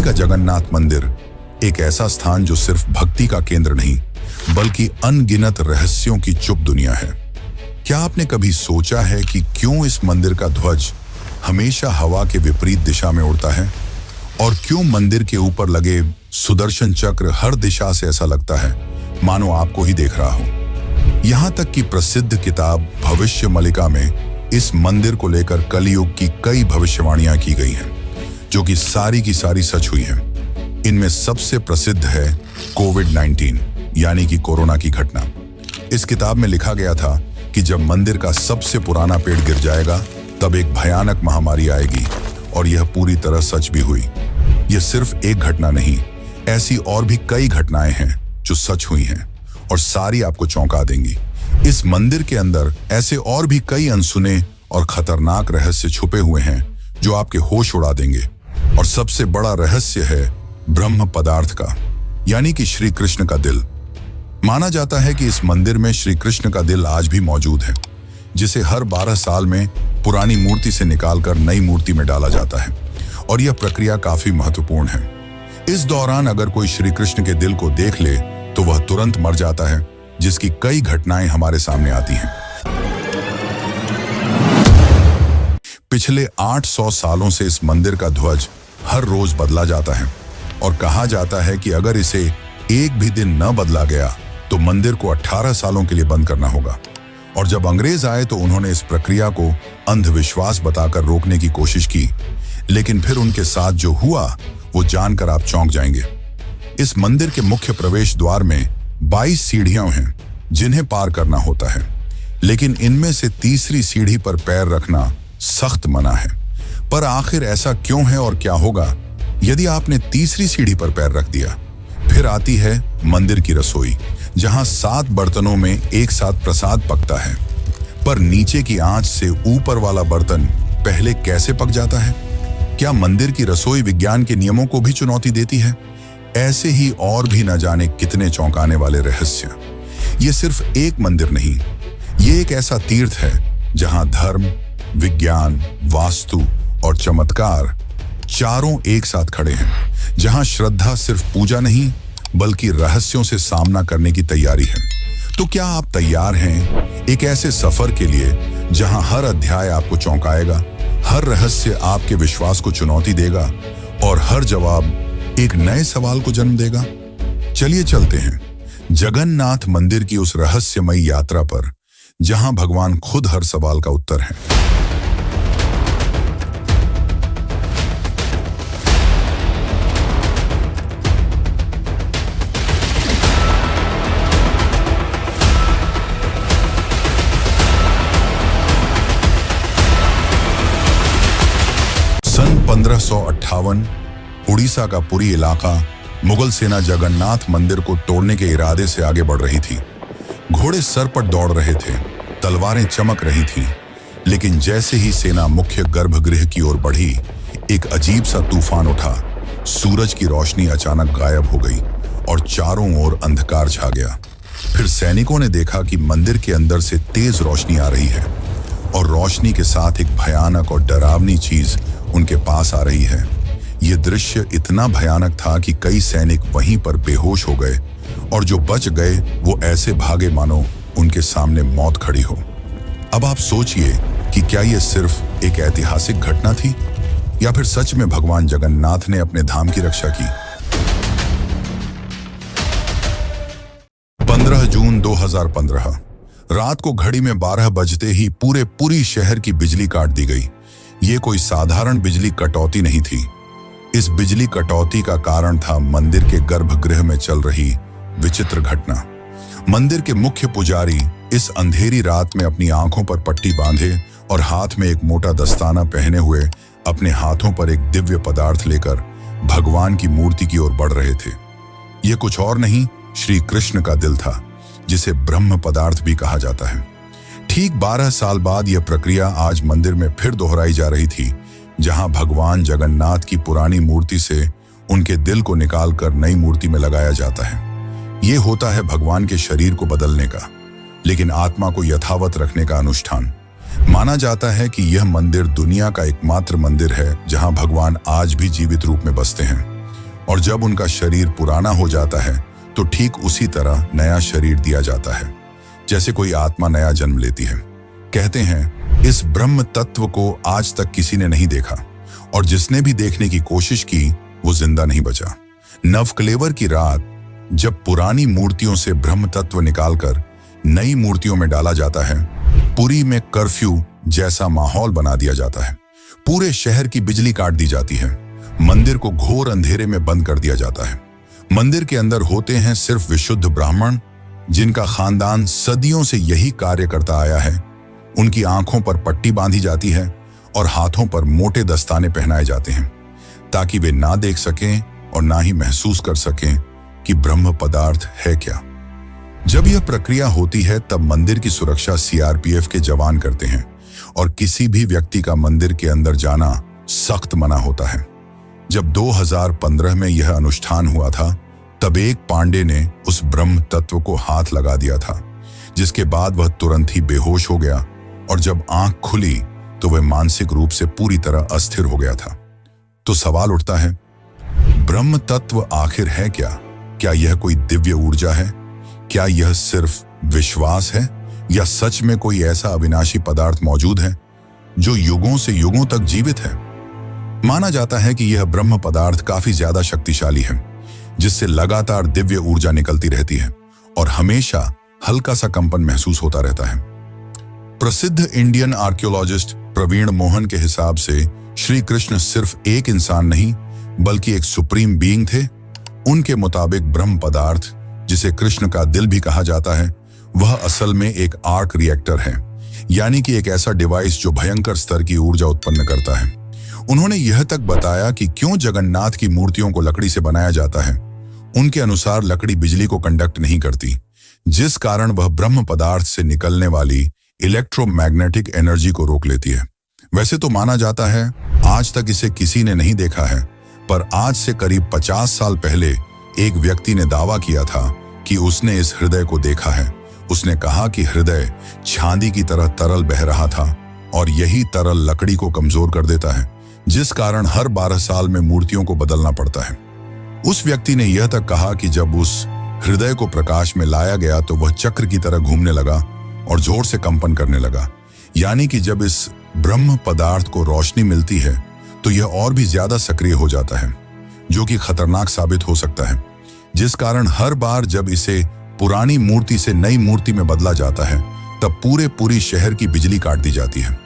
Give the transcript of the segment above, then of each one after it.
का जगन्नाथ मंदिर एक ऐसा स्थान जो सिर्फ भक्ति का केंद्र नहीं बल्कि अनगिनत रहस्यों की चुप दुनिया है। क्या आपने कभी सोचा है कि क्यों इस मंदिर का ध्वज हमेशा हवा के विपरीत दिशा में उड़ता है और क्यों मंदिर के ऊपर लगे सुदर्शन चक्र हर दिशा से ऐसा लगता है मानो आपको ही देख रहा हो। यहाँ तक कि प्रसिद्ध किताब भविष्य मलिका में इस मंदिर को लेकर कलयुग की कई भविष्यवाणियां की गई हैं जो कि सारी की सारी सच हुई हैं। इनमें सबसे प्रसिद्ध है कोविड-19 यानी कि कोरोना की घटना। इस किताब में लिखा गया था कि जब मंदिर का सबसे पुराना पेड़ गिर जाएगा तब एक भयानक महामारी आएगी और यह पूरी तरह सच भी हुई। यह सिर्फ एक घटना नहीं, ऐसी और भी कई घटनाएं हैं जो सच हुई हैं और सारी आपको चौंका देंगी। इस मंदिर के अंदर ऐसे और भी कई अनसुने और खतरनाक रहस्य छुपे हुए हैं जो आपके होश उड़ा देंगे। और सबसे बड़ा रहस्य है ब्रह्म पदार्थ का, यानी कि श्री कृष्ण का दिल। माना जाता है कि इस मंदिर में श्री कृष्ण का दिल आज भी मौजूद है, जिसे हर 12 साल में पुरानी मूर्ति से निकालकर नई मूर्ति में डाला जाता है और यह प्रक्रिया काफी महत्वपूर्ण है। इस दौरान अगर कोई श्री कृष्ण के दिल को देख ले तो वह तुरंत मर जाता है, जिसकी कई घटनाएं हमारे सामने आती हैं। पिछले 800 सालों से इस मंदिर का ध्वज हर रोज बदला जाता है और कहा जाता है कि अगर इसे एक भी दिन न बदला गया तो मंदिर को 18 सालों के लिए बंद करना होगा। और जब अंग्रेज आए तो उन्होंने इस प्रक्रिया को अंधविश्वास बताकर रोकने की कोशिश की, लेकिन फिर उनके साथ जो हुआ वो जानकर आप चौंक जाएंगे। इस मंदिर के मुख्य प्रवेश द्वार में 22 सीढ़ियां हैं जिन्हें पार करना होता है, लेकिन इनमें से तीसरी सीढ़ी पर पैर रखना सख्त मना है। पर आखिर ऐसा क्यों है और क्या होगा यदि आपने तीसरी सीढ़ी पर पैर रख दिया? फिर आती है मंदिर की रसोई, जहां 7 बर्तनों में एक साथ प्रसाद पकता है। पर नीचे की आंच से ऊपर वाला बर्तन पहले कैसे पक जाता है? क्या मंदिर की रसोई विज्ञान के नियमों को भी चुनौती देती है? ऐसे ही और भी न जाने कितने चौंकाने वाले रहस्य। ये सिर्फ एक मंदिर नहीं, ये एक ऐसा तीर्थ है जहां धर्म, विज्ञान, वास्तु और चमत्कार चारों एक साथ खड़े हैं, जहां श्रद्धा सिर्फ पूजा नहीं बल्कि रहस्यों से सामना करने की तैयारी है। तो क्या आप तैयार हैं एक ऐसे सफर के लिए जहां हर अध्याय आपको चौंकाएगा, हर रहस्य आपके विश्वास को चुनौती देगा और हर जवाब एक नए सवाल को जन्म देगा? चलिए चलते हैं जगन्नाथ मंदिर की उस रहस्यमयी यात्रा पर, जहां भगवान खुद हर सवाल का उत्तर है। सन 1558 उड़ीसा का पुरी इलाका मुगल सेना जगन्नाथ मंदिर को तोड़ने के इरादे से आगे बढ़ रही थी। घोड़े सर पर दौड़ रहे थे, तलवारें चमक रही थीं, लेकिन जैसे ही सेना मुख्य गर्भगृह की ओर बढ़ी, एक अजीब सा तूफान उठा। सूरज की रोशनी अचानक गायब हो गई और चारों ओर अंधकार छा गया। फिर सैनिकों ने देखा कि मंदिर के अंदर से तेज रोशनी आ रही है और रोशनी के साथ एक भयानक और डरावनी चीज उनके पास आ रही है। यह दृश्य इतना भयानक था कि कई सैनिक वहीं पर बेहोश हो गए और जो बच गए वो ऐसे भागे मानो उनके सामने मौत खड़ी हो। अब आप सोचिए कि क्या यह सिर्फ एक ऐतिहासिक घटना थी या फिर सच में भगवान जगन्नाथ ने अपने धाम की रक्षा की? 15 जून 2015 रात को घड़ी में 12 बजते ही पूरी शहर की बिजली काट दी गई। ये कोई साधारण बिजली कटौती नहीं थी। इस बिजली कटौती का कारण था मंदिर के गर्भगृह में चल रही विचित्र घटना। मंदिर के मुख्य पुजारी इस अंधेरी रात में अपनी आंखों पर पट्टी बांधे और हाथ में एक मोटा दस्ताना पहने हुए अपने हाथों पर एक दिव्य पदार्थ लेकर भगवान की मूर्ति की ओर बढ़ रहे थे। यह कुछ और नहीं, श्री कृष्ण का दिल था, जिसे ब्रह्म पदार्थ भी कहा जाता है। ठीक 12 साल बाद यह प्रक्रिया आज मंदिर में फिर दोहराई जा रही थी, जहां भगवान जगन्नाथ की पुरानी मूर्ति से उनके दिल को निकालकर नई मूर्ति में लगाया जाता है। यह होता है भगवान के शरीर को बदलने का, लेकिन आत्मा को यथावत रखने का अनुष्ठान। माना जाता है कि यह मंदिर दुनिया का एकमात्र मंदिर है जहां भगवान आज भी जीवित रूप में बसते हैं। और जब उनका शरीर पुराना हो जाता है तो ठीक उसी तरह नया शरीर दिया जाता है, जैसे कोई आत्मा नया जन्म लेती है। कहते हैं इस ब्रह्म तत्व को आज तक किसी ने नहीं देखा, और जिसने भी देखने की कोशिश की वो जिंदा नहीं बचा। नवकलेवर की रात जब पुरानी मूर्तियों से ब्रह्म तत्व निकालकर नई मूर्तियों में डाला जाता है, पुरी में कर्फ्यू जैसा माहौल बना दिया जाता है। पूरे शहर की बिजली काट दी जाती है। मंदिर को घोर अंधेरे में बंद कर दिया जाता है। मंदिर के अंदर होते हैं सिर्फ विशुद्ध ब्राह्मण, जिनका खानदान सदियों से यही कार्य करता आया है। उनकी आंखों पर पट्टी बांधी जाती है और हाथों पर मोटे दस्ताने पहनाए जाते हैं, ताकि वे ना देख सकें और ना ही महसूस कर सकें कि ब्रह्म पदार्थ है क्या। जब यह प्रक्रिया होती है तब मंदिर की सुरक्षा सीआरपीएफ के जवान करते हैं और किसी भी व्यक्ति का मंदिर के अंदर जाना सख्त मना होता है। जब 2015 में यह अनुष्ठान हुआ था तब एक पांडे ने उस ब्रह्म तत्व को हाथ लगा दिया था, जिसके बाद वह तुरंत ही बेहोश हो गया और जब आंख खुली तो वह मानसिक रूप से पूरी तरह अस्थिर हो गया था। तो सवाल उठता है, ब्रह्म तत्व आखिर है क्या? क्या यह कोई दिव्य ऊर्जा है? क्या यह सिर्फ विश्वास है या सच में कोई ऐसा अविनाशी पदार्थ मौजूद है जो युगों से युगों तक जीवित है? माना जाता है कि यह ब्रह्म पदार्थ काफी ज्यादा शक्तिशाली है, जिससे लगातार दिव्य ऊर्जा निकलती रहती है और हमेशा हल्का सा कंपन महसूस होता रहता है। प्रसिद्ध इंडियन आर्कियोलॉजिस्ट प्रवीण मोहन के हिसाब से श्री कृष्ण सिर्फ एक इंसान नहीं बल्कि एक सुप्रीम बीइंग थे। उनके मुताबिक ब्रह्म पदार्थ, जिसे कृष्ण का दिल भी कहा जाता है, वह असल में एक आर्क रिएक्टर है, यानी कि एक ऐसा डिवाइस जो भयंकर स्तर की ऊर्जा उत्पन्न करता है। उन्होंने यह तक बताया कि क्यों जगन्नाथ की मूर्तियों को लकड़ी से बनाया जाता है। उनके अनुसार लकड़ी बिजली को कंडक्ट नहीं करती, जिस कारण वह ब्रह्म पदार्थ से निकलने वाली इलेक्ट्रोमैग्नेटिक एनर्जी को रोक लेती है। वैसे तो माना जाता है आज तक इसे किसी ने नहीं देखा है, पर आज से करीब 50 साल पहले एक व्यक्ति ने दावा किया था कि उसने इस हृदय को देखा है। उसने कहा कि हृदय चांदी की तरह तरल बह रहा था और यही तरल लकड़ी को कमजोर कर देता है, जिस कारण हर 12 साल में मूर्तियों को बदलना पड़ता है। उस व्यक्ति ने यह तक कहा कि जब उस हृदय को प्रकाश में लाया गया तो वह चक्र की तरह घूमने लगा और जोर से कंपन करने लगा, यानी कि जब इस ब्रह्म पदार्थ को रोशनी मिलती है तो यह और भी ज्यादा सक्रिय हो जाता है, जो कि खतरनाक साबित हो सकता है, जिस कारण हर बार जब इसे पुरानी मूर्ति से नई मूर्ति में बदला जाता है तब पूरी शहर की बिजली काट दी जाती है।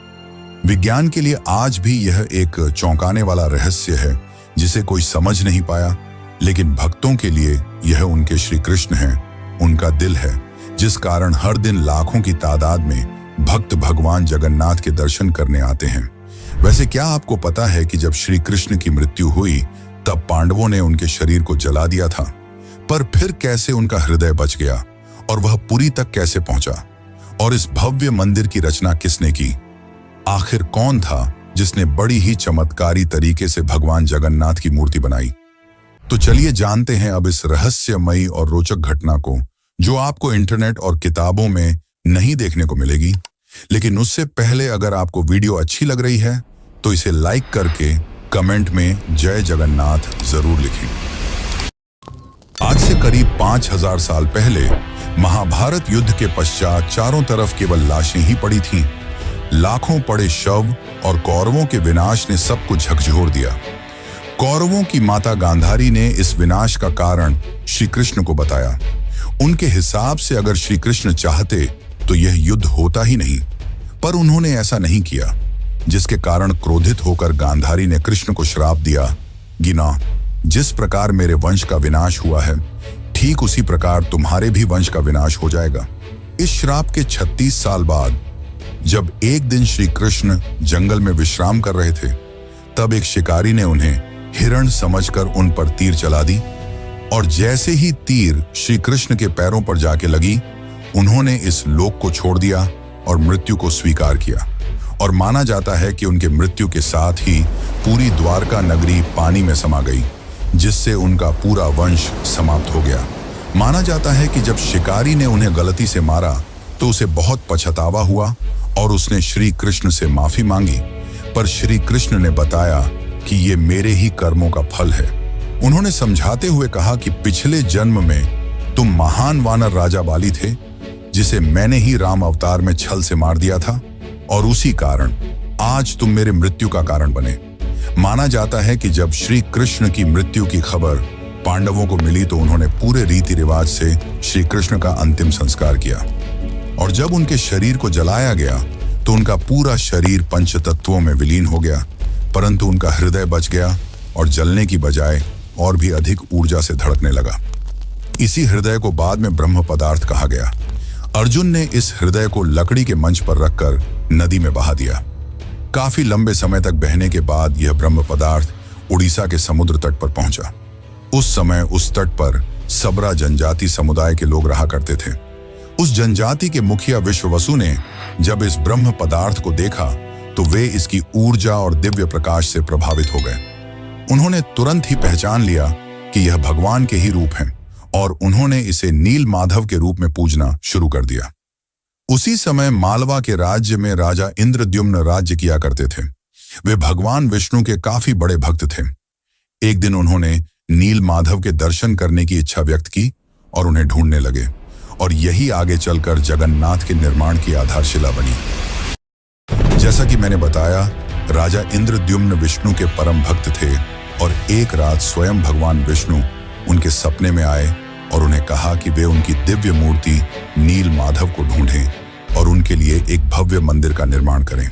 विज्ञान के लिए आज भी यह एक चौंकाने वाला रहस्य है जिसे कोई समझ नहीं पाया, लेकिन भक्तों के लिए यह उनके श्री कृष्ण है, उनका दिल है, जिस कारण हर दिन लाखों की तादाद में भक्त भगवान जगन्नाथ के दर्शन करने आते हैं। वैसे क्या आपको पता है कि जब श्री कृष्ण की मृत्यु हुई तब पांडवों ने उनके शरीर को जला दिया था, पर फिर कैसे उनका हृदय बच गया और वह पुरी तक कैसे पहुंचा? और इस भव्य मंदिर की रचना किसने की? आखिर कौन था जिसने बड़ी ही चमत्कारी तरीके से भगवान जगन्नाथ की मूर्ति बनाई? तो चलिए जानते हैं अब इस रहस्यमयी और रोचक घटना को, जो आपको इंटरनेट और किताबों में नहीं देखने को मिलेगी। लेकिन उससे पहले अगर आपको वीडियो अच्छी लग रही है तो इसे लाइक करके कमेंट में जय जगन्नाथ जरूर लिखें। आज से करीब 5000 साल पहले महाभारत युद्ध के पश्चात चारों तरफ केवल लाशें ही पड़ी थीं। लाखों पड़े शव और कौरवों के विनाश ने सबको झकझोर दिया। कौरवों की माता गांधारी ने इस विनाश का कारण श्री कृष्ण को बताया। उनके हिसाब से अगर श्री कृष्ण चाहते तो यह युद्ध होता ही नहीं, पर उन्होंने ऐसा नहीं किया, जिसके कारण क्रोधित होकर गांधारी ने कृष्ण को श्राप दिया, गिना, जिस प्रकार मेरे वंश का विनाश हुआ है ठीक उसी प्रकार तुम्हारे भी वंश का विनाश हो जाएगा। इस श्राप के 36 साल बाद जब एक दिन श्री कृष्ण जंगल में विश्राम कर रहे थे, तब एक शिकारी ने उन्हें हिरण समझकर उन पर तीर चला दी और जैसे ही तीर श्री कृष्ण के पैरों पर जाके लगी, उन्होंने इस लोक को छोड़ दिया और मृत्यु को स्वीकार किया। और माना जाता है कि उनके मृत्यु के साथ ही पूरी द्वारका नगरी पानी में समा गई, जिससे उनका पूरा वंश समाप्त हो गया। माना जाता है कि जब शिकारी ने उन्हें गलती से मारा तो उसे बहुत पछतावा हुआ और उसने श्री कृष्ण से माफी मांगी, पर श्री कृष्ण ने बताया कि ये मेरे ही कर्मों का फल है। उन्होंने समझाते हुए कहा कि पिछले जन्म में तुम महान वानर राजा बाली थे, जिसे मैंने ही राम अवतार में छल से मार दिया था, और उसी कारण आज तुम मेरे मृत्यु का कारण बने। माना जाता है कि जब श्री कृष्ण की मृत्यु की खबर पांडवों को मिली तो उन्होंने पूरे रीति रिवाज से श्री कृष्ण का अंतिम संस्कार किया, और जब उनके शरीर को जलाया गया तो उनका पूरा शरीर पंच तत्वों में विलीन हो गया, परंतु उनका हृदय बच गया और जलने की बजाय और भी अधिक ऊर्जा से धड़कने लगा। इसी हृदय को बाद में ब्रह्म पदार्थ कहा गया। अर्जुन ने इस हृदय को लकड़ी के मंच पर रखकर नदी में बहा दिया। काफी लंबे समय तक बहने के बाद यह ब्रह्म पदार्थ उड़ीसा के समुद्र तट पर पहुंचा। उस समय उस तट पर सबरा जनजाति समुदाय के लोग रहा करते थे। उस जनजाति के मुखिया विश्ववसु ने जब इस ब्रह्म पदार्थ को देखा तो वे इसकी ऊर्जा और दिव्य प्रकाश से प्रभावित हो गए। उन्होंने तुरंत ही पहचान लिया कि यह भगवान के ही रूप हैं, और उन्होंने इसे नील माधव के रूप में पूजना शुरू कर दिया। उसी समय मालवा के राज्य में राजा इंद्रद्युम्न राज्य किया करते थे। वे भगवान विष्णु के काफी बड़े भक्त थे। एक दिन उन्होंने नील माधव के दर्शन करने की इच्छा व्यक्त की और उन्हें ढूंढने लगे, और यही आगे चलकर जगन्नाथ के निर्माण की आधारशिला बनी। जैसा कि मैंने बताया, राजा इंद्रद्युम्न विष्णु के परम भक्त थे, और एक रात स्वयं भगवान विष्णु उनके सपने में आए और उन्हें कहा कि वे उनकी दिव्य मूर्ति नील माधव को ढूंढें और उनके लिए एक भव्य मंदिर का निर्माण करें।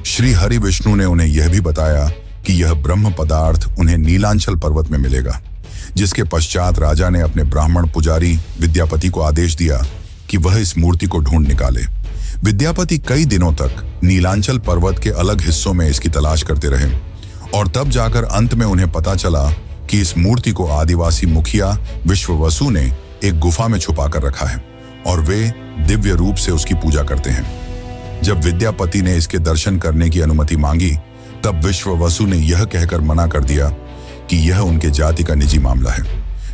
श्री हरि विष्णु ने उन्हें यह भी बताया कि यह ब्रह्म पदार्थ उन्हें नीलांचल पर्वत में मिलेगा, जिसके पश्चात राजा ने अपने ब्राह्मण पुजारी विद्यापति को आदेश दिया कि वह इस मूर्ति को ढूंढ निकाले। विद्यापति कई दिनों तक नीलांचल पर्वत के अलग हिस्सों में इसकी तलाश करते रहे, और तब जाकर अंत में उन्हें पता चला कि इस मूर्ति को आदिवासी मुखिया विश्ववसु ने एक गुफा में छुपा कर रखा है, और वे दिव्य रूप से उसकी पूजा करते हैं। जब विद्यापति ने इसके दर्शन करने की अनुमति मांगी, तब विश्ववसु ने यह कहकर मना कर दिया कि यह उनके जाति का निजी मामला है।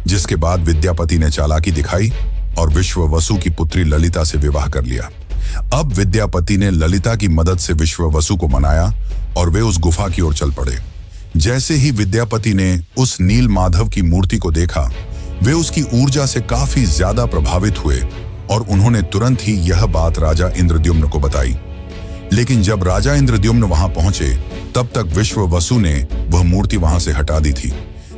जिसके बाद विद्यापति ने चालाकी दिखाई और विश्ववसु की पुत्री ललिता से विवाह कर लिया। अब विद्यापति ने ललिता की मदद से विश्ववसु को मनाया और वे उस गुफा की ओर चल पड़े। जैसे ही विद्यापति ने उस नील माधव की मूर्ति को देखा, वे उसकी ऊर्जा से काफी ज्यादा प्रभावित हुए और उन्होंने तुरंत ही यह बात राजा इंद्रद्युम्न को बताई। लेकिन जब राजा इंद्रद्युम्न वहां पहुंचे, तब तक विश्ववसु ने वह मूर्ति वहां से हटा दी थी,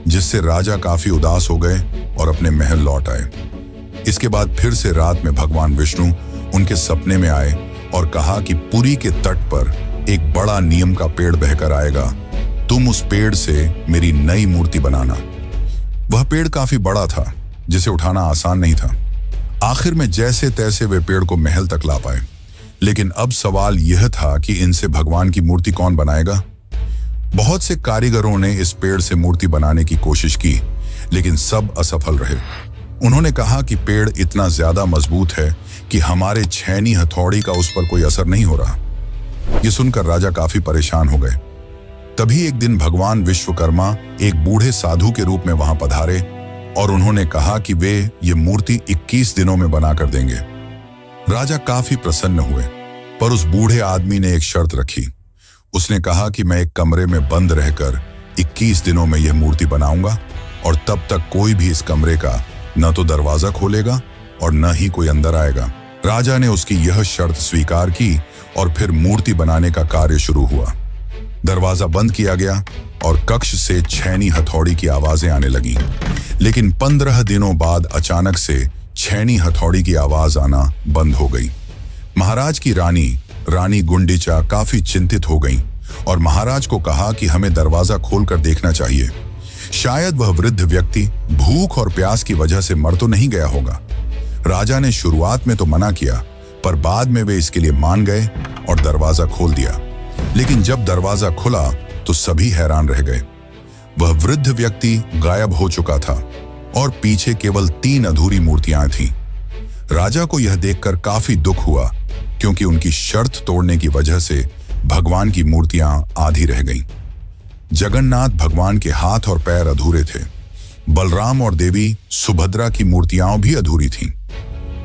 जिससे राजा काफी उदास हो गए और अपने महल लौट आए। इसके बाद फिर से रात में भगवान विष्णु उनके सपने में आए और कहा कि पुरी के तट पर एक बड़ा नीम का पेड़ बहकर आएगा, तुम उस पेड़ से मेरी नई मूर्ति बनाना। वह पेड़ काफी बड़ा था, जिसे उठाना आसान नहीं था। आखिर में जैसे तैसे वे पेड़ को महल तक ला पाए, लेकिन अब सवाल यह था कि इनसे भगवान की मूर्ति कौन बनाएगा। बहुत से कारीगरों ने इस पेड़ से मूर्ति बनाने की कोशिश की, लेकिन सब असफल रहे। उन्होंने कहा कि पेड़ इतना ज्यादा मजबूत है कि हमारे छेनी हथौड़ी का उस पर कोई असर नहीं हो रहा। ये सुनकर राजा काफी परेशान हो गए। तभी एक दिन भगवान विश्वकर्मा एक बूढ़े साधु के रूप में वहां पधारे और उन्होंने कहा कि वे ये मूर्ति 21 दिनों में बनाकर देंगे। राजा काफी प्रसन्न हुए, पर उस बूढ़े आदमी ने एक शर्त रखी। उसने कहा कि मैं एक कमरे में बंद रहकर 21 दिनों में यह मूर्ति बनाऊंगा, और तब तक कोई भी इस कमरे का न तो दरवाजा खोलेगा और न ही कोई अंदर आएगा। राजा ने उसकी यह शर्त स्वीकार की और फिर मूर्ति बनाने का कार्य शुरू हुआ। दरवाजा बंद किया गया और कक्ष से छेनी हथौड़ी की आवाजें आने लगी, लेकिन 15 दिनों बाद अचानक से छेनी हथौड़ी की आवाज आना बंद हो गई। महाराज की रानी गुंडीचा काफी चिंतित हो गई और महाराज को कहा कि हमें दरवाजा खोलकर देखना चाहिए। शायद वह वृद्ध व्यक्ति भूख और प्यास की वजह से मर तो नहीं गया होगा। राजा ने शुरुआत में तो मना किया, पर बाद में वे इसके लिए मान गए और दरवाजा खोल दिया। लेकिन जब दरवाजा खुला तो सभी हैरान रह गए। वह वृद्ध व्यक्ति गायब हो चुका था और पीछे केवल 3 अधूरी मूर्तियां थीं। राजा को यह देखकर काफी दुख हुआ, क्योंकि उनकी शर्त तोड़ने की वजह से भगवान की मूर्तियां आधी रह गईं। जगन्नाथ भगवान के हाथ और पैर अधूरे थे। बलराम और देवी सुभद्रा की मूर्तियां भी अधूरी थीं।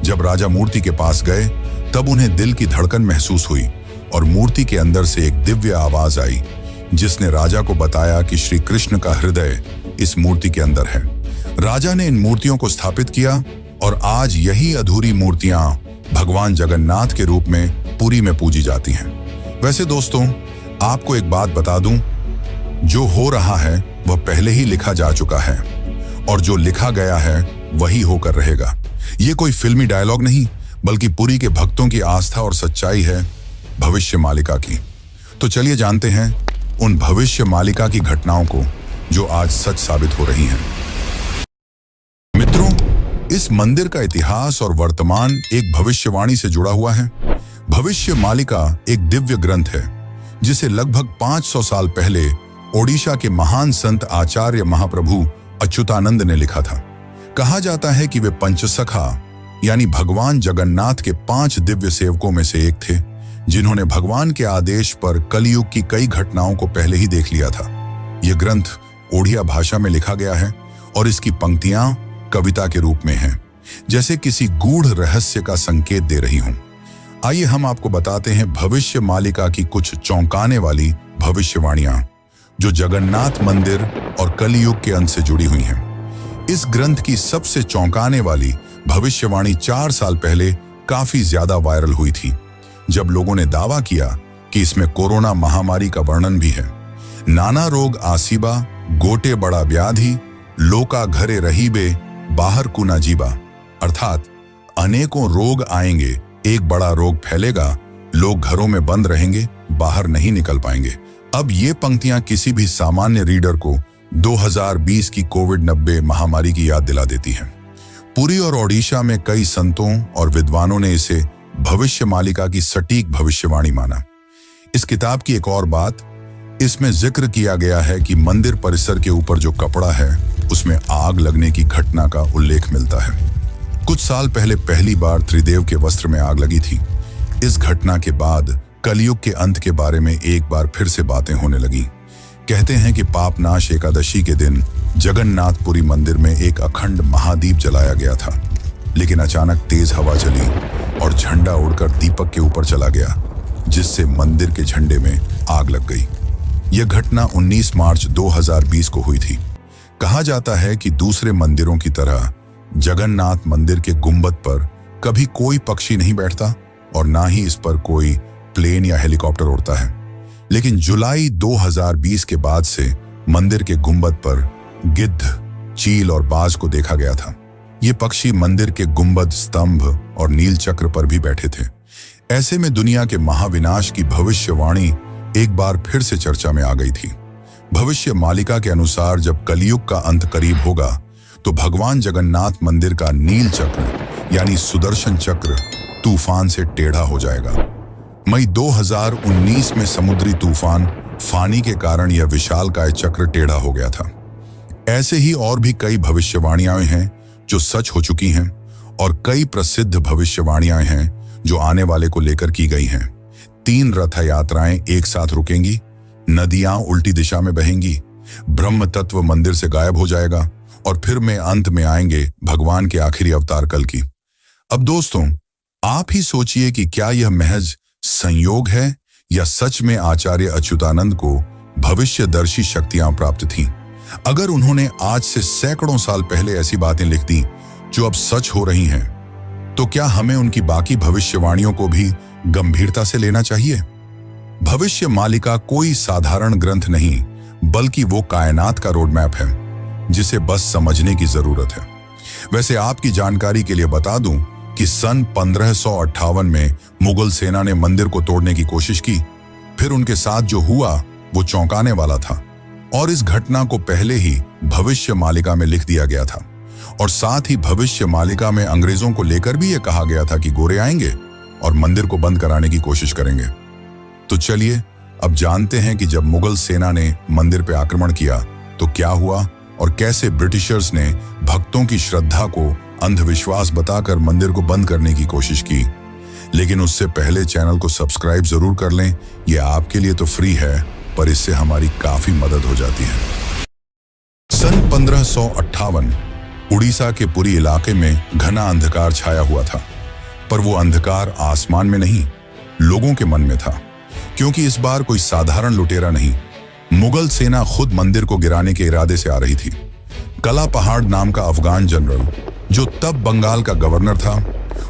जब राजा मूर्ति के पास गए, तब उन्हें दिल की धड़कन महसूस हुई और मूर्ति के अंदर से एक दिव्य आवाज आई, जिसने राजा को बताया कि श्री कृष्ण का हृदय इस मूर्ति के अंदर है। राजा ने इन मूर्तियों को स्थापित किया और आज यही अधूरी मूर्तियां भगवान जगन्नाथ के रूप में पुरी में पूजी जाती हैं। वैसे दोस्तों, आपको एक बात बता दूं, जो हो रहा है वह पहले ही लिखा जा चुका है और जो लिखा गया है वही होकर रहेगा। ये कोई फिल्मी डायलॉग नहीं, बल्कि पुरी के भक्तों की आस्था और सच्चाई है भविष्य मालिका की। तो चलिए जानते हैं उन भविष्य मालिका की घटनाओं को जो आज सच साबित हो रही हैं। मित्रों, इस मंदिर का इतिहास और वर्तमान एक भविष्यवाणी से जुड़ा हुआ है। भविष्य मालिका एक दिव्य ग्रंथ है जिसे लगभग 500 साल पहले ओडिशा के महान संत आचार्य महाप्रभु अच्युतानंद ने लिखा था। कहा जाता है कि वे पंचसखा यानी भगवान जगन्नाथ के 5 दिव्य सेवकों में से एक थे, जिन्होंने भगवान के आदेश पर कलयुग की कई घटनाओं को पहले ही देख लिया था। यह ग्रंथ ओडिया भाषा में लिखा गया है और इसकी पंक्तियां कविता के रूप में हैं, जैसे किसी गूढ़ रहस्य का संकेत दे रही हों। आइए हम आपको बताते हैं भविष्य मालिका की कुछ चौंकाने वाली भविष्यवाणियां जो जगन्नाथ मंदिर और कलयुग के अंत से जुड़ी हुई हैं। इस ग्रंथ की सबसे चौंकाने वाली भविष्यवाणी 4 साल पहले काफी ज्यादा वायरल हुई थी, जब लोगों ने दावा किया कि इसमें कोरोना महामारी का वर्णन भी है। नाना रोग आसीबा, गोटे बड़ा व्याधि, लोका घरे रहीबे, बाहर कुना जीबा, अर्थात अनेकों रोग आएंगे, एक बड़ा रोग फैलेगा, लोग घरों में बंद रहेंगे, बाहर नहीं निकल पाएंगे। अब ये पंक्तियां किसी भी सामान्य रीडर को 2020 की कोविड-19 महामारी की याद दिला देती हैं। पुरी और ओडिशा में कई संतों और विद्वानों ने इसे भविष्य मालिका की सटीक भविष्यवाणी माना। इस किताब की एक और बात, इसमें जिक्र किया गया है कि मंदिर परिसर के ऊपर जो कपड़ा है उसमें आग लगने की घटना का उल्लेख मिलता है। कुछ साल पहले पहली बार त्रिदेव के वस्त्र में आग लगी थी। इस घटना के बाद कलयुग के अंत के बारे में एक बार फिर से बातें होने लगी। कहते हैं कि पापनाश एकादशी के दिन जगन्नाथपुरी मंदिर में एक अखंड महादीप जलाया गया था, लेकिन अचानक तेज हवा चली और झंडा उड़कर दीपक के ऊपर चला गया, जिससे मंदिर के झंडे में आग लग गई। यह घटना 19 मार्च 2020 को हुई थी। कहा जाता है कि दूसरे मंदिरों की तरह जगन्नाथ मंदिर के गुंबद पर कभी कोई पक्षी नहीं बैठता और ना ही इस पर कोई प्लेन या हेलीकॉप्टर उड़ता है, लेकिन जुलाई 2020 के बाद से मंदिर के गुंबद पर गिद्ध, चील और बाज को देखा गया था। ये पक्षी मंदिर के गुंबद, स्तंभ और नील चक्र पर भी बैठे थे। ऐसे में दुनिया के महाविनाश की भविष्यवाणी एक बार फिर से चर्चा में आ गई थी। भविष्य मालिका के अनुसार जब कलयुग का अंत करीब होगा तो भगवान जगन्नाथ मंदिर का नील चक्र यानी सुदर्शन चक्र तूफान से टेढ़ा हो जाएगा। मई 2019 में समुद्री तूफान फानी के कारण यह विशालकाय चक्र टेढ़ा हो गया था। ऐसे ही और भी कई भविष्यवाणियां हैं जो सच हो चुकी हैं और कई प्रसिद्ध भविष्यवाणियां हैं जो आने वाले को लेकर की गई हैं। 3 रथ यात्राएं एक साथ रुकेंगी, नदियां उल्टी दिशा में बहेंगी, ब्रह्म तत्व मंदिर से गायब हो जाएगा और फिर में अंत में आएंगे भगवान के आखिरी अवतार कल की। अब दोस्तों, आप ही सोचिए कि क्या यह महज संयोग है या सच में आचार्य अच्युतानंद को भविष्यदर्शी शक्तियां प्राप्त थीं। अगर उन्होंने आज से सैकड़ों साल पहले ऐसी बातें लिख दी जो अब सच हो रही हैं, तो क्या हमें उनकी बाकी भविष्यवाणियों को भी गंभीरता से लेना चाहिए? भविष्य मालिका कोई साधारण ग्रंथ नहीं, बल्कि वो कायनात का रोड मैप है जिसे बस समझने की जरूरत है। वैसे आपकी जानकारी के लिए बता दूं कि सन 1558 में मुगल सेना ने मंदिर को तोड़ने की कोशिश की। फिर उनके साथ जो हुआ वो चौंकाने वाला था और इस घटना को पहले ही भविष्य मालिका में लिख दिया गया था। और साथ ही भविष्य मालिका में अंग्रेजों को लेकर भी यह कहा गया था कि गोरे आएंगे और मंदिर को बंद कराने की कोशिश करेंगे। तो चलिए अब जानते हैं कि जब मुगल सेना ने मंदिर पर आक्रमण किया तो क्या हुआ और कैसे ब्रिटिशर्स ने भक्तों की श्रद्धा को अंधविश्वास बताकर मंदिर को बंद करने की कोशिश की। लेकिन उससे पहले चैनल को सब्सक्राइब जरूर कर लें। यह आपके लिए तो फ्री है, पर इससे हमारी काफी मदद हो जाती है। सन 1558 उड़ीसा के पुरी इलाके में घना अंधकार छाया हुआ था, पर वो अंधकार आसमान में नहीं, लोगों के मन में था। क्योंकि इस बार कोई साधारण लुटेरा नहीं, मुगल सेना खुद मंदिर को गिराने के इरादे से आ रही थी। कला पहाड़ नाम का अफगान जनरल, जो तब बंगाल का गवर्नर था,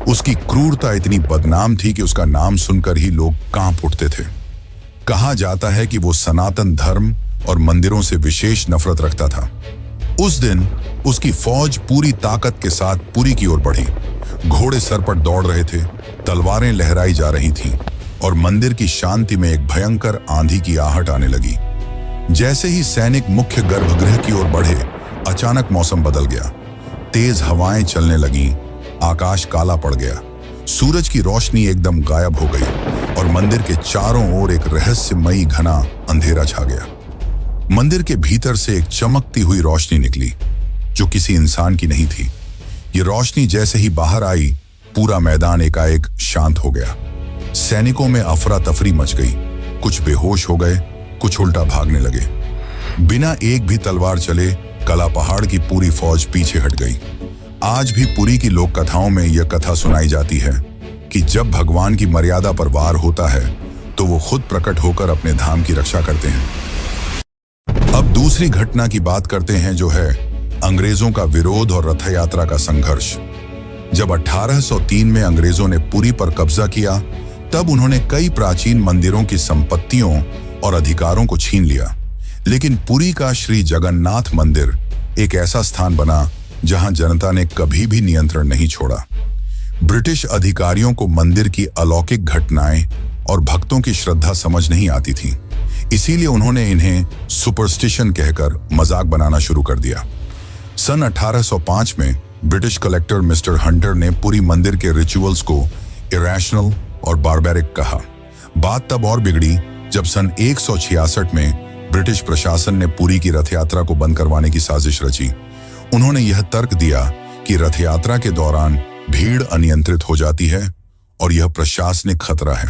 उसकी क्रूरता इतनी बदनाम थी कि उसका नाम सुनकर ही लोग कांप उठते थे। कहा जाता है कि वो सनातन धर्म और मंदिरों से विशेष नफरत रखता था। उस दिन उसकी फौज पूरी ताकत के साथ पुरी की ओर बढ़ी। घोड़े सर पर दौड़ रहे थे, तलवारें लहराई जा रही थीं और मंदिर की शांति में एक भयंकर आंधी की आहट आने लगी। जैसे ही सैनिक मुख्य गर्भगृह की ओर बढ़े, अचानक मौसम बदल गया। तेज हवाएं चलने लगीं, आकाश काला पड़ गया, सूरज की रोशनी एकदम गायब हो गई और मंदिर के चारों ओर एक रहस्यमयी घना अंधेरा छा गया। मंदिर के भीतर से एक चमकती हुई रोशनी निकली, जो किसी इंसान की नहीं थी। ये रोशनी जैसे ही बाहर आई, पूरा मैदान एकाएक शांत हो गया। सैनिकों में अफरा तफरी मच गई, कुछ बेहोश हो गए, कुछ उल्टा भागने लगे। बिना एक भी तलवार चले कला पहाड़ की पूरी फौज पीछे हट गई। आज भी पुरी की लोक कथाओं में यह कथा सुनाई जाती है कि जब भगवान की मर्यादा पर वार होता है तो वो खुद प्रकट होकर अपने धाम की रक्षा करते हैं। अब दूसरी घटना की बात करते हैं, जो है अंग्रेजों का विरोध और रथ यात्रा का संघर्ष। जब 1803 में अंग्रेजों ने पुरी पर कब्जा किया, तब उन्होंने कई प्राचीन मंदिरों की संपत्तियों और अधिकारों को छीन लिया। लेकिन पुरी का श्री जगन्नाथ मंदिर एक ऐसा स्थान बना जहां जनता ने कभी भी नियंत्रण नहीं छोड़ा। ब्रिटिश अधिकारियों को मंदिर की अलौकिक घटनाएं और भक्तों की श्रद्धा समझ नहीं आती थी, इसीलिए उन्होंने इन्हें सुपरस्टिशन कहकर मजाक बनाना शुरू कर दिया। सन 1805 में ब्रिटिश कलेक्टर मिस्टर हंटर ने पुरी मंदिर के रिचुअल्स को इरेशनल और बारबैरिक कहा। बात तब और बिगड़ी जब सन 166 में ब्रिटिश प्रशासन ने पुरी की रथ यात्रा को बंद करवाने की साजिश रची। उन्होंने यह तर्क दिया कि रथ यात्रा के दौरान भीड़ अनियंत्रित हो जाती है और यह प्रशासनिक खतरा है।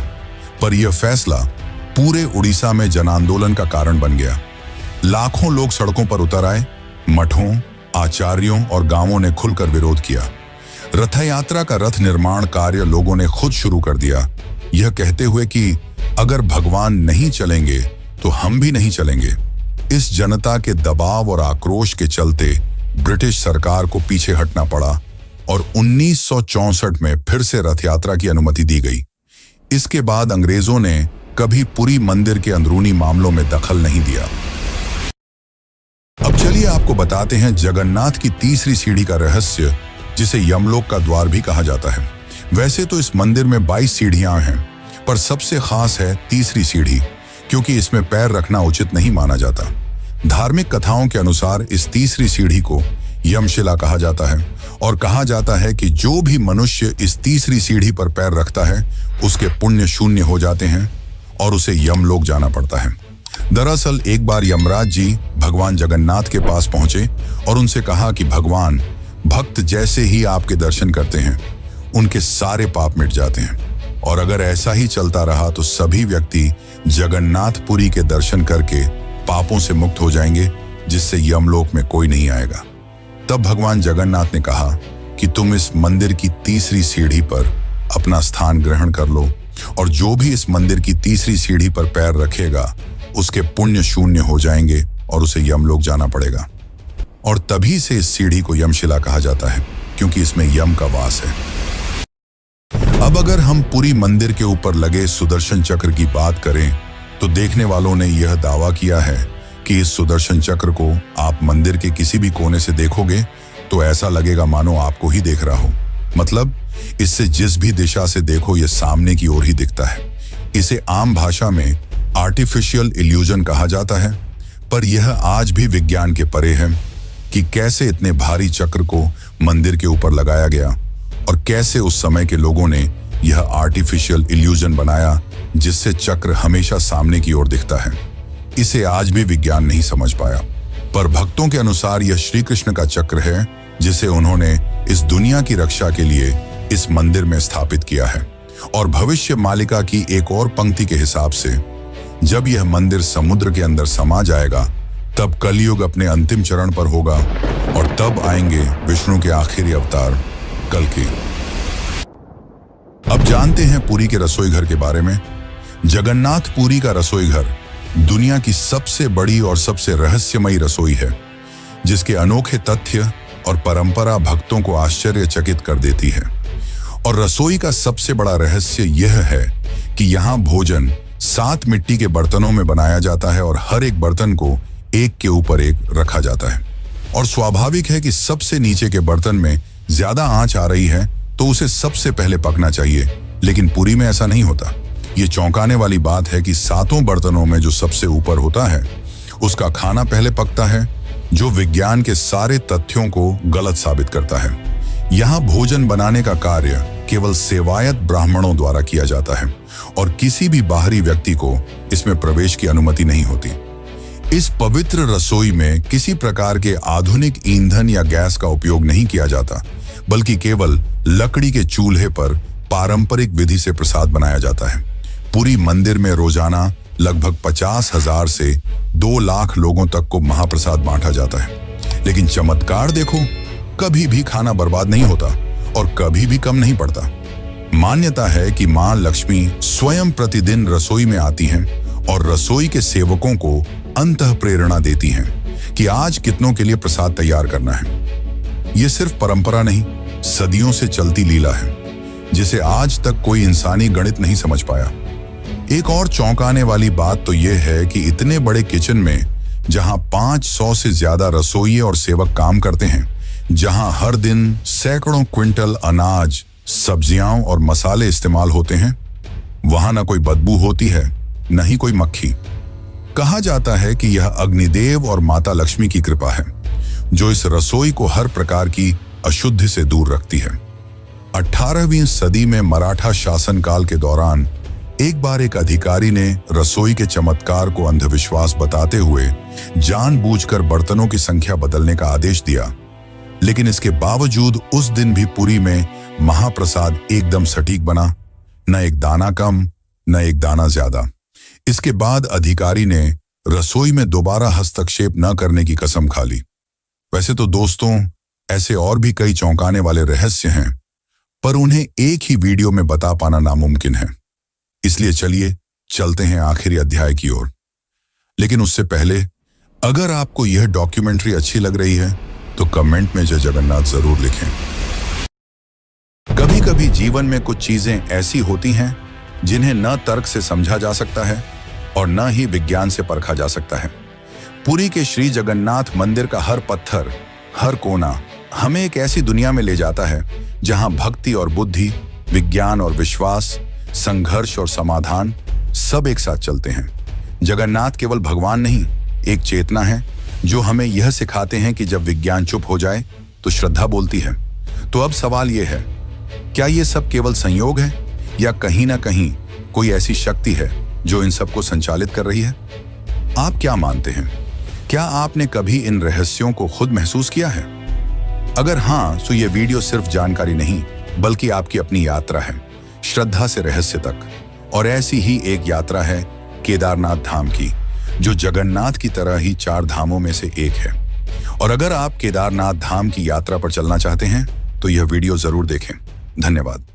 पर यह फैसला पूरे उड़ीसा में जन आंदोलन का कारण बन गया। लाखों लोग सड़कों पर उतर आए, मठों, आचार्यों और गांवों ने खुलकर विरोध किया। रथ यात्रा का रथ निर्माण कार्य लोगों ने खुद शुरू कर दिया, यह कहते हुए कि अगर भगवान नहीं चलेंगे तो हम भी नहीं चलेंगे। इस जनता के दबाव और आक्रोश के चलते ब्रिटिश सरकार को पीछे हटना पड़ा और 1964 में फिर से रथ यात्रा की अनुमति दी गई। इसके बाद अंग्रेजों ने कभी पुरी मंदिर के अंदरूनी मामलों में दखल नहीं दिया। अब चलिए आपको बताते हैं जगन्नाथ की तीसरी सीढ़ी का रहस्य, जिसे यमलोक का द्वार भी कहा जाता है। वैसे तो इस मंदिर में 22 सीढ़ियां हैं, पर सबसे खास है तीसरी सीढ़ी, क्योंकि इसमें पैर रखना उचित नहीं माना जाता। धार्मिक कथाओं के अनुसार इस तीसरी सीढ़ी को यमशिला कहा जाता है और कहा जाता है कि जो भी मनुष्य इस तीसरी सीढ़ी पर पैर रखता है, उसके पुण्य शून्य हो जाते हैं और उसे यमलोक जाना पड़ता है। दरअसल एक बार यमराज जी भगवान जगन्नाथ के पास पहुंचे और उनसे कहा कि भगवान, भक्त जैसे ही आपके दर्शन करते हैं उनके सारे पाप मिट जाते हैं, और अगर ऐसा ही चलता रहा तो सभी व्यक्ति जगन्नाथपुरी के दर्शन करके पापों से मुक्त हो जाएंगे, जिससे यमलोक में कोई नहीं आएगा। तब भगवान जगन्नाथ ने कहा कि तुम इस मंदिर की तीसरी सीढ़ी पर अपना स्थान ग्रहण कर लो, और जो भी इस मंदिर की तीसरी सीढ़ी पर पैर रखेगा उसके पुण्य शून्य हो जाएंगे और उसे यमलोक जाना पड़ेगा। और तभी से इस सीढ़ी को यमशिला कहा जाता है, क्योंकि इसमें यम का वास है। अब अगर हम पुरी मंदिर के ऊपर लगे सुदर्शन चक्र की बात करें, तो देखने वालों ने यह दावा किया है कि इस सुदर्शन चक्र को आप मंदिर के किसी भी कोने से देखोगे तो ऐसा लगेगा मानो आपको ही देख रहा हो। मतलब इससे जिस भी दिशा से देखो यह सामने की ओर ही दिखता है। इसे आम भाषा में आर्टिफिशियल इल्यूजन कहा जाता है, पर यह आज भी विज्ञान के परे है कि कैसे इतने भारी चक्र को मंदिर के ऊपर लगाया गया और कैसे उस समय के लोगों ने यह आर्टिफिशियल इल्यूजन बनाया जिससे चक्र हमेशा सामने की ओर दिखता है। इसे आज भी विज्ञान नहीं समझ पाया, पर भक्तों के अनुसार यह श्री कृष्ण का चक्र है जिसे उन्होंने इस दुनिया की रक्षा के लिए इस मंदिर में स्थापित किया है। और भविष्य मालिका की एक और पंक्ति के हिसाब से जब यह मंदिर समुद्र के अंदर समा जाएगा, तब कलयुग अपने अंतिम चरण पर होगा और तब आएंगे विष्णु के आखिरी अवतार कल्कि। अब जानते हैं पुरी के रसोई घर के बारे में। जगन्नाथपुरी का रसोई घर दुनिया की सबसे बड़ी और सबसे रहस्यमयी रसोई है। जिसके अनोखे तथ्य और परंपरा भक्तों को आश्चर्यचकित कर देती है। और रसोई का सबसे बड़ा रहस्य यह है कि यहाँ भोजन 7 मिट्टी के बर्तनों में बनाया जाता है और हर एक बर्तन को एक के ऊपर एक रखा जाता है। और स्वाभाविक है कि सबसे नीचे के बर्तन में ज्यादा आंच आ रही है तो उसे सबसे पहले पकना चाहिए, लेकिन पुरी में ऐसा नहीं होता। ये चौंकाने वाली बात है कि 7 बर्तनों में जो सबसे ऊपर होता है उसका खाना पहले पकता है, जो विज्ञान के सारे तथ्यों को गलत साबित करता है। यहाँ भोजन बनाने का कार्य केवल सेवायत ब्राह्मणों द्वारा किया जाता है और किसी भी बाहरी व्यक्ति को इसमें प्रवेश की अनुमति नहीं होती। इस पवित्र रसोई में किसी प्रकार के आधुनिक ईंधन या गैस का उपयोग नहीं किया जाता, बल्कि केवल लकड़ी के चूल्हे पर पारंपरिक विधि से प्रसाद बनाया जाता है। पूरी मंदिर में रोजाना लगभग 50,000 से 2 लाख लोगों तक को महाप्रसाद बांटा जाता है। लेकिन चमत्कार देखो, कभी भी खाना बर्बाद नहीं होता और कभी भी कम नहीं पड़ता। मान्यता है कि मां लक्ष्मी स्वयं प्रतिदिन रसोई में आती हैं और रसोई के सेवकों को अंतः प्रेरणा देती हैं कि आज कितनों के लिए प्रसाद तैयार करना है। ये सिर्फ परंपरा नहीं, सदियों से चलती लीला है, जिसे आज तक कोई इंसानी गणित नहीं समझ पाया। एक और चौंकाने वाली बात तो यह है कि इतने बड़े किचन में, जहां 500 से ज्यादा रसोइये और सेवक काम करते हैं, जहां हर दिन सैकड़ों क्विंटल अनाज, सब्जियां और मसाले इस्तेमाल होते हैं, वहां न कोई बदबू होती है, न ही कोई मक्खी। कहा जाता है कि यह अग्निदेव और माता लक्ष्मी की कृपा है, जो इस रसोई को हर प्रकार की अशुद्धि से दूर रखती है। 18वीं सदी में मराठा शासनकाल के दौरान एक बार एक अधिकारी ने रसोई के चमत्कार को अंधविश्वास बताते हुए जानबूझकर बर्तनों की संख्या बदलने का आदेश दिया। लेकिन इसके बावजूद उस दिन भी पुरी में महाप्रसाद एकदम सटीक बना, न एक दाना कम, न एक दाना ज्यादा। इसके बाद अधिकारी ने रसोई में दोबारा हस्तक्षेप न करने की कसम खा ली। वैसे तो दोस्तों, ऐसे और भी कई चौंकाने वाले रहस्य हैं, पर उन्हें एक ही वीडियो में बता पाना नामुमकिन है। इसलिए चलिए चलते हैं आखिरी अध्याय की ओर। लेकिन उससे पहले, अगर आपको यह डॉक्यूमेंट्री अच्छी लग रही है तो कमेंट में जय जगन्नाथ जरूर लिखें। कभी कभी जीवन में कुछ चीजें ऐसी होती हैं जिन्हें न तर्क से समझा जा सकता है और न ही विज्ञान से परखा जा सकता है। पुरी के श्री जगन्नाथ मंदिर का हर पत्थर, हर कोना हमें एक ऐसी दुनिया में ले जाता है जहां भक्ति और बुद्धि, विज्ञान और विश्वास, संघर्ष और समाधान सब एक साथ चलते हैं। जगन्नाथ केवल भगवान नहीं, एक चेतना है जो हमें यह सिखाते हैं कि जब विज्ञान चुप हो जाए तो श्रद्धा बोलती है। तो अब सवाल यह है, क्या ये सब केवल संयोग है या कहीं ना कहीं कोई ऐसी शक्ति है जो इन सबको संचालित कर रही है? आप क्या मानते हैं? क्या आपने कभी इन रहस्यों को खुद महसूस किया है? अगर हाँ, तो ये वीडियो सिर्फ जानकारी नहीं, बल्कि आपकी अपनी यात्रा है, श्रद्धा से रहस्य तक। और ऐसी ही एक यात्रा है केदारनाथ धाम की, जो जगन्नाथ की तरह ही 4 धामों में से एक है। और अगर आप केदारनाथ धाम की यात्रा पर चलना चाहते हैं तो यह वीडियो जरूर देखें। धन्यवाद।